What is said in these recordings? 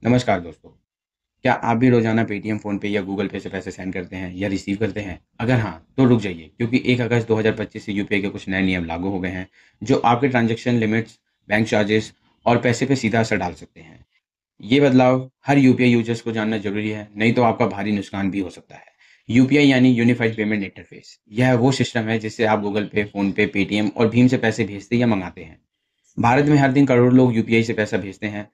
नमस्कार दोस्तों। क्या आप भी रोज़ाना पेटीएम, फ़ोनपे या गूगल पे से पैसे सेंड करते हैं या रिसीव करते हैं? अगर हाँ, तो रुक जाइए क्योंकि 1 अगस्त 2025 से यूपीआई के कुछ नए नियम लागू हो गए हैं, जो आपके ट्रांज़ैक्शन लिमिट्स, बैंक चार्जेस और पैसे पे सीधा असर डाल सकते हैं। ये बदलाव हर यूपीआई यूज़र्स को जानना ज़रूरी है, नहीं तो आपका भारी नुकसान भी हो सकता है। यूपीआई यानी यूनिफाइड पेमेंट इंटरफ़ेस। यह वो सिस्टम है जिससे आप गूगल पे, फ़ोनपे, पेटीएम और भीम से पैसे भेजते या मंगाते हैं। भारत में हर दिन करोड़ों लोग यूपीआई से पैसा भेजते हैं।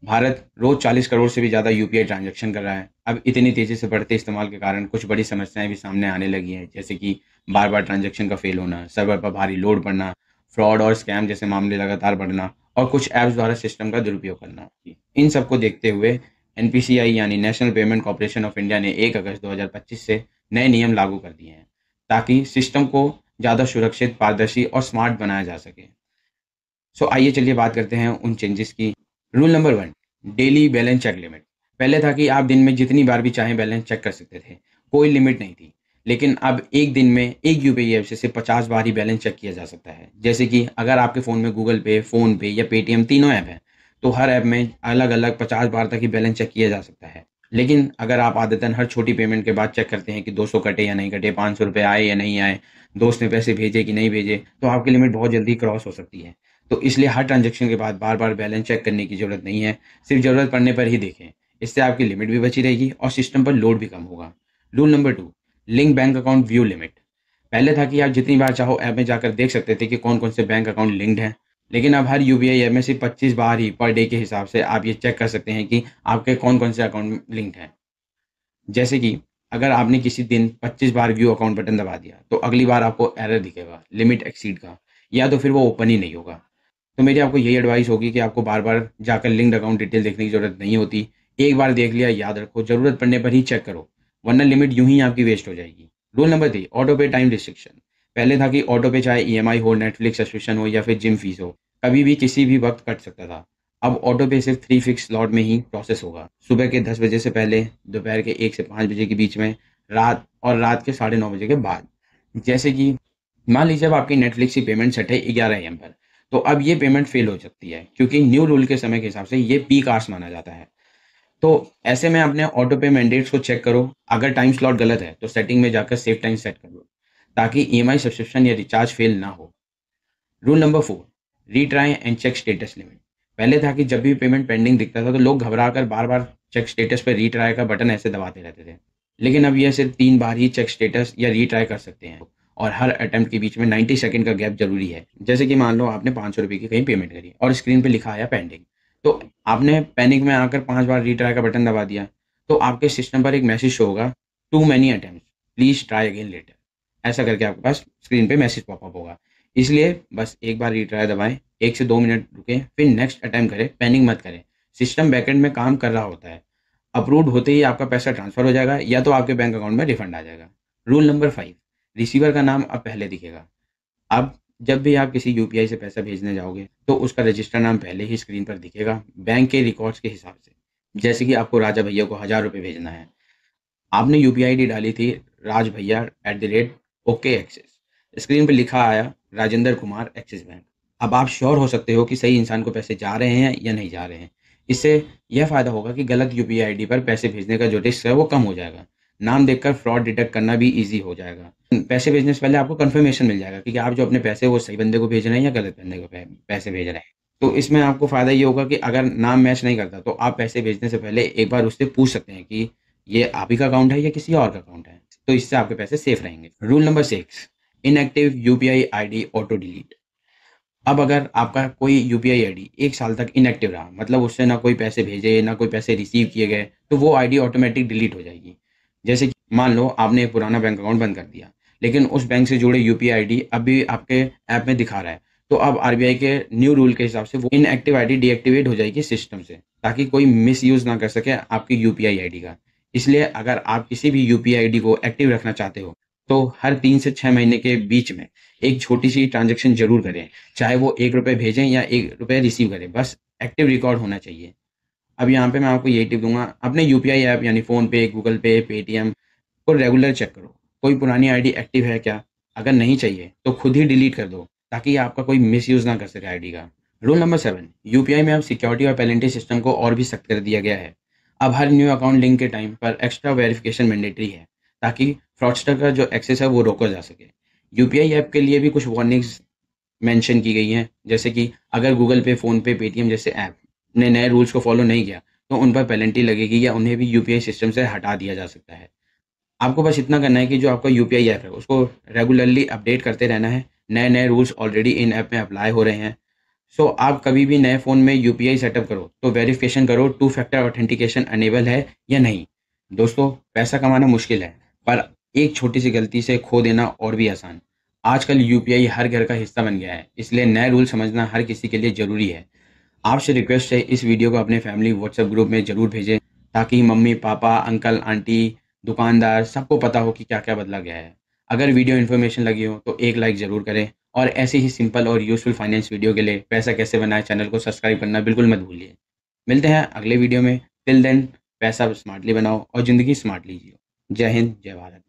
भारत रोज 40 करोड़ से भी ज़्यादा यूपीआई ट्रांजैक्शन कर रहा है। अब इतनी तेज़ी से बढ़ते इस्तेमाल के कारण कुछ बड़ी समस्याएँ भी सामने आने लगी हैं, जैसे कि बार-बार ट्रांजैक्शन का फ़ेल होना, सर्वर पर भारी लोड पड़ना, फ्रॉड और स्कैम जैसे मामले लगातार बढ़ना और कुछ ऐप्स द्वारा सिस्टम का दुरुपयोग करना। इन सबको देखते हुए एनपीसीआई यानी national payment corporation of India ने 1 अगस्त 2025 से नए नियम लागू कर दिए हैं, ताकि सिस्टम को ज़्यादा सुरक्षित, पारदर्शी और स्मार्ट बनाया जा सके। आइए चलिए बात करते हैं उन चेंजेस की। Rule number 1, daily balance check limit. पहले था कि आप दिन में जितनी बार भी चाहें बैलेंस चेक कर सकते थे, कोई लिमिट नहीं थी। लेकिन अब एक दिन में एक यूपीआई ऐप से सिर्फ 50 बार ही बैलेंस चेक किया जा सकता है। जैसे कि अगर आपके फ़ोन में गूगल पे, फ़ोन पे या पेटीएम तीनों ऐप हैं, तो हर ऐप में अलग-अलग 50 बार तक ही बैलेंस चेक किया जा सकता है। लेकिन अगर आप आदतन हर छोटी पेमेंट के बाद चेक करते हैं कि 200 कटे या नहीं कटे, ₹500 आए या नहीं आए, दोस्त ने पैसे भेजे कि नहीं भेजे, तो आपकी लिमिट बहुत जल्दी क्रॉस हो सकती है। तो इसलिए हर ट्रांज़ैक्शन के बाद बार-बार बैलेंस चेक करने की ज़रूरत नहीं है, सिर्फ ज़रूरत पड़ने पर ही देखें। इससे आपकी लिमिट भी बची रहेगी और सिस्टम पर लोड भी कम होगा। Rule number 2, link bank account view limit. पहले था कि आप जितनी बार चाहो ऐप में जाकर देख सकते थे कि कौन-कौन से बैंक अकाउंट लिंक्ड हैं। लेकिन अब हर यूपीआई ऐप में सिर्फ 25 बार ही पर डे के हिसाब से आप ये चेक कर सकते हैं कि आपके कौन-कौन से अकाउंट लिंक्ड हैं। जैसे कि अगर आपने किसी दिन 25 बार व्यू अकाउंट बटन दबा दिया, तो अगली बार आपको एरर दिखेगा, लिमिट एक्सीड का, या तो फिर वो ओपन ही नहीं होगा। तो मेरी आपको यही एडवाइस होगी कि आपको बार-बार जाकर लिंक्ड अकाउंट डिटेल देखने की ज़रूरत नहीं होती। एक बार देख लिया याद रखो, ज़रूरत पड़ने पर ही चेक करो, वरना लिमिट यूँ ही आपकी वेस्ट हो जाएगी। रूल नंबर 3, ऑटो पे टाइम रिस्ट्रिक्शन। पहले था कि ऑटो पे चाहे ईएमआई हो, नेटफ्लिक्स सब्सक्रिप्शन हो या फिर जिम फीस हो, कभी भी किसी भी वक़्त कट सकता था। अब ऑटो पे सिर्फ 3 फिक्स स्लॉट में ही प्रोसेस होगा। सुबह के 10 बजे से पहले, दोपहर के 1 से 5 बजे के बीच में, रात के साढ़े 9 बजे के बाद। जैसे कि मान लीजिए अब आपकी नेटफ्लिक्स की पेमेंट सेट है 11 एएम पर, तो अब ये पेमेंट फेल हो सकती है क्योंकि न्यू रूल के समय के हिसाब से ये पीक आवर्स माना जाता है। तो ऐसे में अपने ऑटो पे मैंडेट्स को चेक करो। अगर टाइम स्लॉट गलत है, तो सेटिंग में जाकर सेव टाइम सेट कर लो, ताकि ईएमआई सब्सक्रिप्शन या रिचार्ज फेल ना हो। Rule number 4, retry and check status limit. पहले था कि जब भी पेमेंट पेंडिंग दिखता था, तो लोग घबराकर बार-बार चेक स्टेटस पे रीट्राई का बटन ऐसे दबाते रहते थे। लेकिन अब ये सिर्फ 3 बार ही चेक स्टेटस या रीट्राई कर सकते हैं और हर अटेम्प्ट के बीच में 90 सेकंड का गैप ज़रूरी है। जैसे कि मान लो आपने ₹500 की कहीं पेमेंट करी और स्क्रीन पे लिखा आया पेंडिंग। तो आपने पैनिक में आकर 5 बार रीट्राई का बटन दबा दिया, तो आपके सिस्टम पर एक मैसेज शो होगा, too many attempts, please try again later. ऐसा करके आपके पास स्क्रीन पे मैसेज पॉपअप होगा। इसलिए बस एक बार रिट्राई दबाएँ, 1 से 2 मिनट रुकें, फिर नेक्स्ट अटेम्प्ट करें, पैनिक मत करें। सिस्टम बैकएंड में काम कर रहा होता है। अप्रूव्ड होते ही आपका पैसा ट्रांसफ़र हो जाएगा या तो आपके बैंक अकाउंट में रिफंड आ जाएगा। रूल नंबर 5, रिसीवर का नाम अब पहले दिखेगा। अब जब भी आप किसी यूपीआई से पैसा भेजने जाओगे, तो उसका रजिस्टर नाम पहले ही स्क्रीन पर दिखेगा, बैंक के रिकॉर्ड्स के हिसाब से। जैसे कि आपको राजा भैया को ₹1000 भेजना है। आपने यूपीआई आईडी डाली थी राज भैया ओके एक्सिस। स्क्रीन पे लिखा आया राजेंद्र कुमार एक्सिस बैंक। अब आप श्योर हो सकते हो कि सही इंसान को पैसे जा रहे हैं या नहीं जा रहे हैं। इससे यह फ़ायदा होगा कि गलत यूपीआई आईडी पर पैसे भेजने का जो रिस्क है वो कम हो जाएगा। नाम देखकर फ्रॉड डिटेक्ट करना भी ईज़ी हो जाएगा। पैसे भेजने से पहले आपको कन्फर्मेशन मिल जाएगा कि आप जो अपने पैसे वो सही बंदे को भेज रहे हैं या गलत बंदे को पैसे भेज रहे हैं। तो इसमें आपको फ़ायदा ये होगा कि अगर नाम मैच नहीं करता, तो आप पैसे भेजने से पहले एक बार उससे पूछ सकते हैं कि ये आप ही का अकाउंट है या किसी और का अकाउंट है। तो इससे आपके पैसे सेफ रहेंगे। Rule number 6, inactive UPI ID auto delete. अब अगर आपका कोई यूपीआई आईडी 1 साल तक इनएक्टिव रहा, मतलब उससे ना कोई पैसे भेजे, ना कोई पैसे रिसीव किए गए, तो वो आईडी ऑटोमेटिक डिलीट हो जाएगी। जैसे कि मान लो आपने एक पुराना बैंक अकाउंट बंद कर दिया, लेकिन उस बैंक से जुड़े यूपीआई आईडी अभी आपके ऐप में दिखा रहा है। तो अब आरबीआई के न्यू रूल के हिसाब से वो इनएक्टिव आईडी डीएक्टिवेट हो जाएगी सिस्टम से, ताकि कोई मिसयूज़ ना कर सके आपकी यूपीआई आईडी का। इसलिए अगर आप किसी भी यूपीआई आईडी को एक्टिव रखना चाहते हो, तो हर 3 से 6 महीने के बीच में एक छोटी-सी ट्रांज़ैक्शन ज़रूर करें। चाहे वो ₹1 भेजें या ₹1 रिसीव करें, बस एक्टिव रिकॉर्ड होना चाहिए। अब यहाँ पे मैं आपको यही टिप दूँगा, अपने यूपीआई ऐप यानी फ़ोनपे, गूगल पे, पेटीएम को रेगुलर चेक करो। कोई पुरानी आईडी एक्टिव है क्या? अगर नहीं चाहिए, तो खुद ही डिलीट कर दो, ताकि आपका कोई मिसयूज़ ना कर सके आईडी का। रूल नंबर 7, यूपीआई में अब सिक्योरिटी और पेनल्टी सिस्टम को और भी सख्त कर दिया गया है। अब हर न्यू अकाउंट लिंक के टाइम पर एक्स्ट्रा वेरिफिकेशन मैंडेटरी है, ताकि फ्रॉडस्टर का जो एक्सेस है वो रोका जा सके। यूपीआई ऐप के लिए भी कुछ वार्निंग्स मेंशन की गई हैं, जैसे कि अगर गूगल पे, फ़ोनपे, पेटीएम जैसे ऐप ने नए रूल्स को फॉलो नहीं किया, तो उन पर पेनल्टी लगेगी या उन्हें भी यूपीआई सिस्टम से हटा दिया जा सकता है। आपको बस इतना करना है कि जो आपका यूपीआई ऐप है, उसको रेगुलरली अपडेट करते रहना है। नए-नए रूल्स ऑलरेडी इन ऐप में अप्लाई हो रहे हैं। सो आप कभी भी नए फ़ोन में यूपीआई सेटअप करो, तो वेरिफिकेशन करो टू फैक्टर ऑथेंटिकेशन अनेबल है या नहीं। दोस्तों, पैसा कमाना मुश्किल है, पर एक छोटी-सी गलती से खो देना और भी आसान। आजकल यूपीआई हर घर का हिस्सा बन गया है, इसलिए नए रूल समझना हर किसी के लिए ज़रूरी है। आपसे रिक्वेस्ट है, इस वीडियो को अपने फैमिली व्हाट्सएप ग्रुप में ज़रूर भेजें, ताकि मम्मी, पापा, अंकल, आंटी, दुकानदार सबको पता हो कि क्या-क्या बदला गया है। अगर वीडियो इन्फॉर्मेशन लगी हो तो एक लाइक ज़रूर करें और ऐसे ही सिंपल और यूज़फुल फाइनेंस वीडियो के लिए पैसा कैसे बनाएँ चैनल को सब्सक्राइब करना बिल्कुल मत भूलिए। मिलते हैं अगले वीडियो में। टिल देन पैसा स्मार्टली बनाओ और ज़िंदगी स्मार्टली जियो। जय हिंद, जय भारत।